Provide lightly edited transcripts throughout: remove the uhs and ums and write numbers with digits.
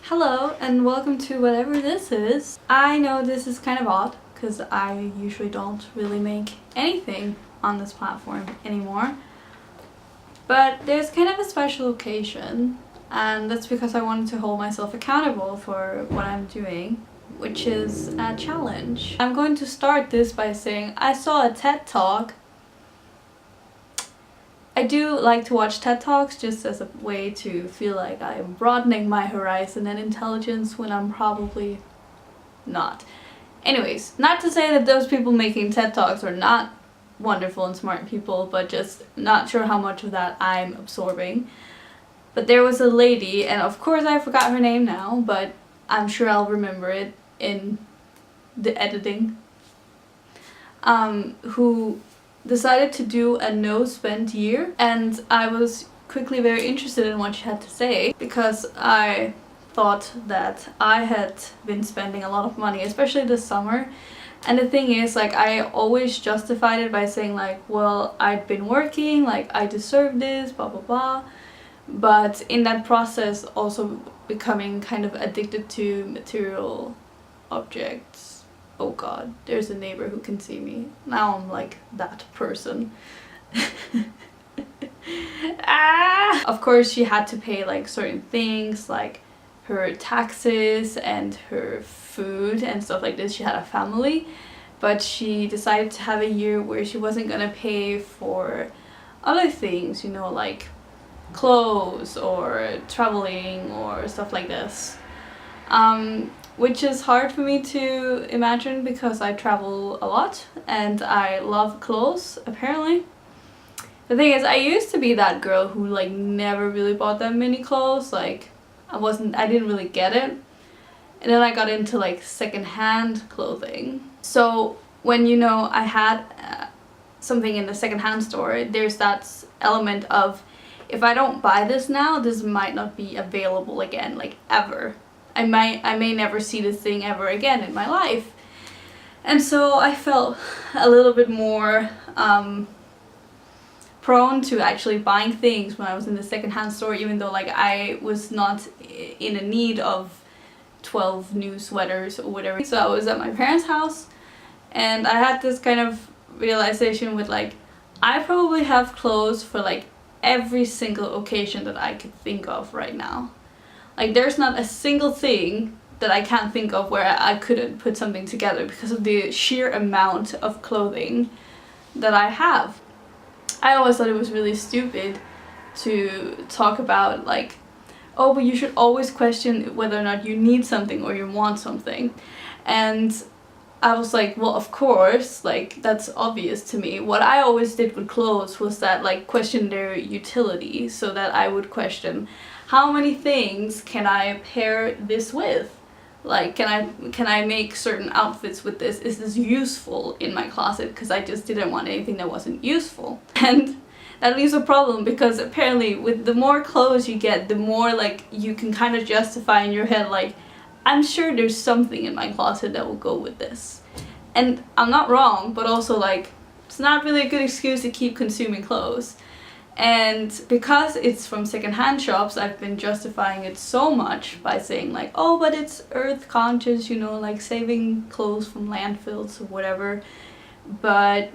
Hello and welcome to whatever this is. I know this is kind of odd because I usually don't really make anything on this platform anymore. But there's kind of a special occasion, and that's because I wanted to hold myself accountable for what I'm doing, which is a challenge. I'm going to start this by saying I saw a TED Talk. I do like to watch TED Talks just as a way to feel like I'm broadening my horizon and intelligence when I'm probably not. Anyways, not to say that those people making TED Talks are not wonderful and smart people, but just not sure how much of that I'm absorbing. But there was a lady, and of course I forgot her name now, but I'm sure I'll remember it in the editing, who decided to do a no spend year, and I was quickly very interested in what she had to say because I thought that I had been spending a lot of money, especially this summer. And the thing is, like, I always justified it by saying like, well, I'd been working, like I deserve this, blah blah blah, but in that process also becoming kind of addicted to material objects. Oh god, there's a neighbor who can see me. Now I'm like that person. Of course she had to pay like certain things like her taxes and her food and stuff like this. She had a family, but she decided to have a year where she wasn't gonna pay for other things, you know, like clothes or traveling or stuff like this. Which is hard for me to imagine because I travel a lot and I love clothes, apparently. The thing is, I used to be that girl who like never really bought that many clothes, like I didn't really get it. And then I got into like secondhand clothing. So when, you know, I had something in the secondhand store, there's that element of, if I don't buy this now, this might not be available again, like ever. I may never see this thing ever again in my life. And so I felt a little bit more prone to actually buying things when I was in the secondhand store, even though like I was not in a need of 12 new sweaters or whatever. So I was at my parents' house and I had this kind of realization with like, I probably have clothes for like every single occasion that I could think of right now. Like there's not a single thing that I can't think of where I couldn't put something together because of the sheer amount of clothing that I have. I always thought it was really stupid to talk about like, oh, but you should always question whether or not you need something or you want something. And I was like, well, of course, like that's obvious to me. What I always did with clothes was that like question their utility, so that I would question, how many things can I pair this with? Like, can I make certain outfits with this? Is this useful in my closet? Because I just didn't want anything that wasn't useful. And that leaves a problem because apparently with the more clothes you get, the more like you can kind of justify in your head like, I'm sure there's something in my closet that will go with this. And I'm not wrong, but also like, it's not really a good excuse to keep consuming clothes. And because it's from secondhand shops, I've been justifying it so much by saying like, oh, but it's earth conscious, you know, like saving clothes from landfills or whatever. But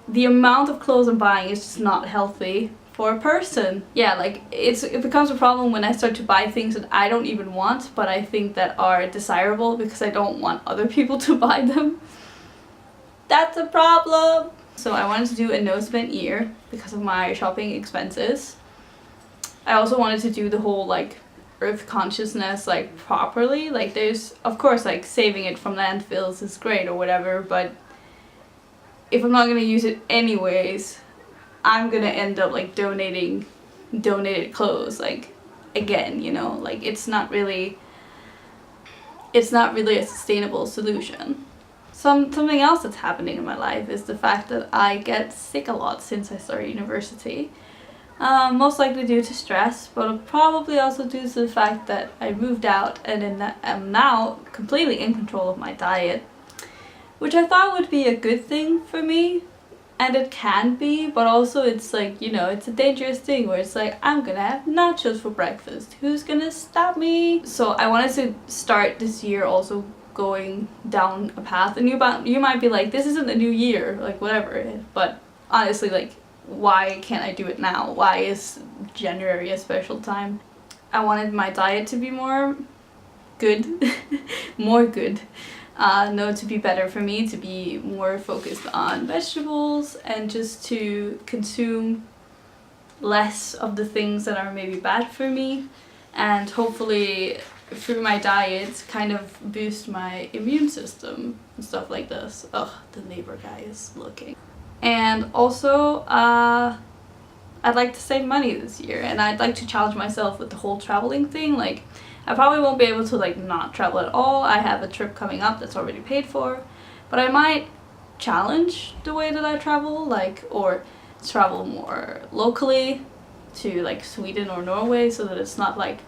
the amount of clothes I'm buying is just not healthy for a person. Yeah, like it becomes a problem when I start to buy things that I don't even want, but I think that are desirable because I don't want other people to buy them. That's a problem. So I wanted to do a no spend year because of my shopping expenses. I also wanted to do the whole like earth consciousness like properly. Like there's, of course, like saving it from landfills is great or whatever, but if I'm not gonna use it anyways, I'm gonna end up like donating donated clothes like again, you know, like it's not really a sustainable solution. Something else that's happening in my life is the fact that I get sick a lot since I started university. Most likely due to stress, but probably also due to the fact that I moved out and am now completely in control of my diet, which I thought would be a good thing for me. And it can be, but also it's like, you know, it's a dangerous thing where it's like, I'm gonna have nachos for breakfast. Who's gonna stop me? So I wanted to start this year also going down a path. And you might be like, this isn't a new year, like whatever. But honestly, like, why can't I do it now? Why is January a special time? I wanted my diet to be more good, more good. No, to be better for me, to be more focused on vegetables and just to consume less of the things that are maybe bad for me, and hopefully through my diet kind of boost my immune system and stuff like this. Ugh, the neighbor guy is looking. And also, I'd like to save money this year, and I'd like to challenge myself with the whole traveling thing. Like, I probably won't be able to like not travel at all. I have a trip coming up that's already paid for, but I might challenge the way that I travel, like, or travel more locally to like Sweden or Norway, so that it's not like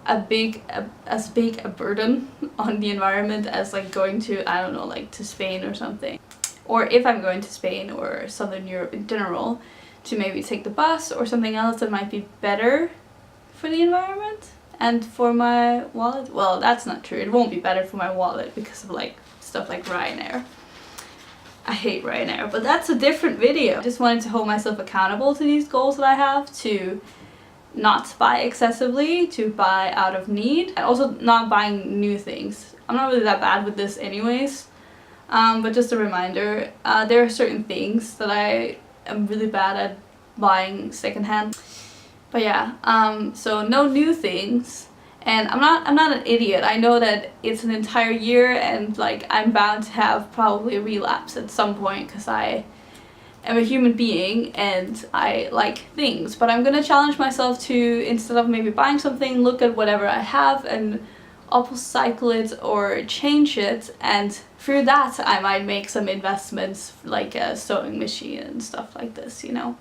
as big a burden on the environment as like going to, I don't know, like to Spain or something. Or if I'm going to Spain or Southern Europe in general, to maybe take the bus or something else that might be better for the environment and for my wallet. Well, that's not true. It won't be better for my wallet because of like stuff like Ryanair. I hate Ryanair, but that's a different video. I just wanted to hold myself accountable to these goals that I have, to not buy excessively, to buy out of need, and also not buying new things. I'm not really that bad with this anyways. But just a reminder, there are certain things that I am really bad at buying secondhand. But yeah, so no new things. And I'm not an idiot. I know that it's an entire year and like I'm bound to have probably a relapse at some point because I am a human being and I like things. But I'm gonna challenge myself to, instead of maybe buying something, look at whatever I have and upcycle it or change it, and through that I might make some investments like a sewing machine and stuff like this, you know.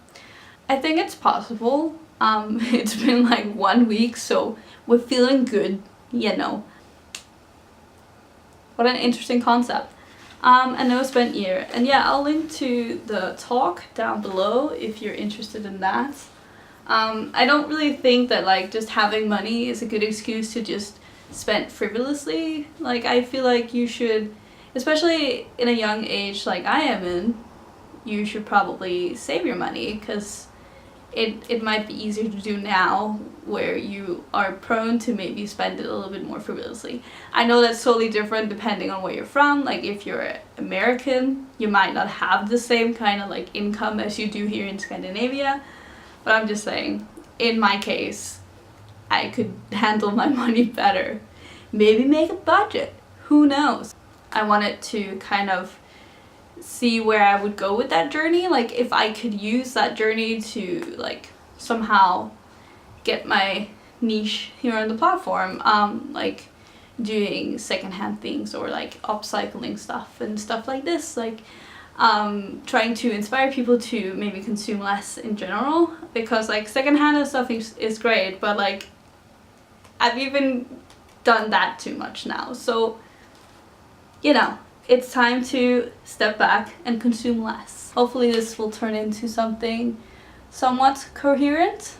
I think it's possible. It's been like 1 week, so we're feeling good, you know. What an interesting concept. A no spent year. And yeah, I'll link to the talk down below if you're interested in that. I don't really think that like just having money is a good excuse to just spend frivolously. Like, I feel like you should, especially in a young age like I am in, you should probably save your money, because it might be easier to do now where you are prone to maybe spend it a little bit more frivolously. I know that's totally different depending on where you're from. Like, if you're American, you might not have the same kind of like income as you do here in Scandinavia, but I'm just saying, in my case, I could handle my money better. Maybe make a budget, who knows. I wanted to kind of see where I would go with that journey, like if I could use that journey to like somehow get my niche here on the platform, like doing secondhand things or like upcycling stuff and stuff like this, like trying to inspire people to maybe consume less in general, because like secondhand and stuff is great, but like I've even done that too much now, so you know, it's time to step back and consume less. Hopefully this will turn into something somewhat coherent.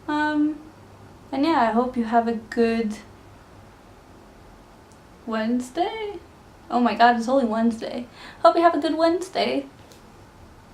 And yeah, I hope you have a good Wednesday. Oh my god, it's only Wednesday. Hope you have a good Wednesday.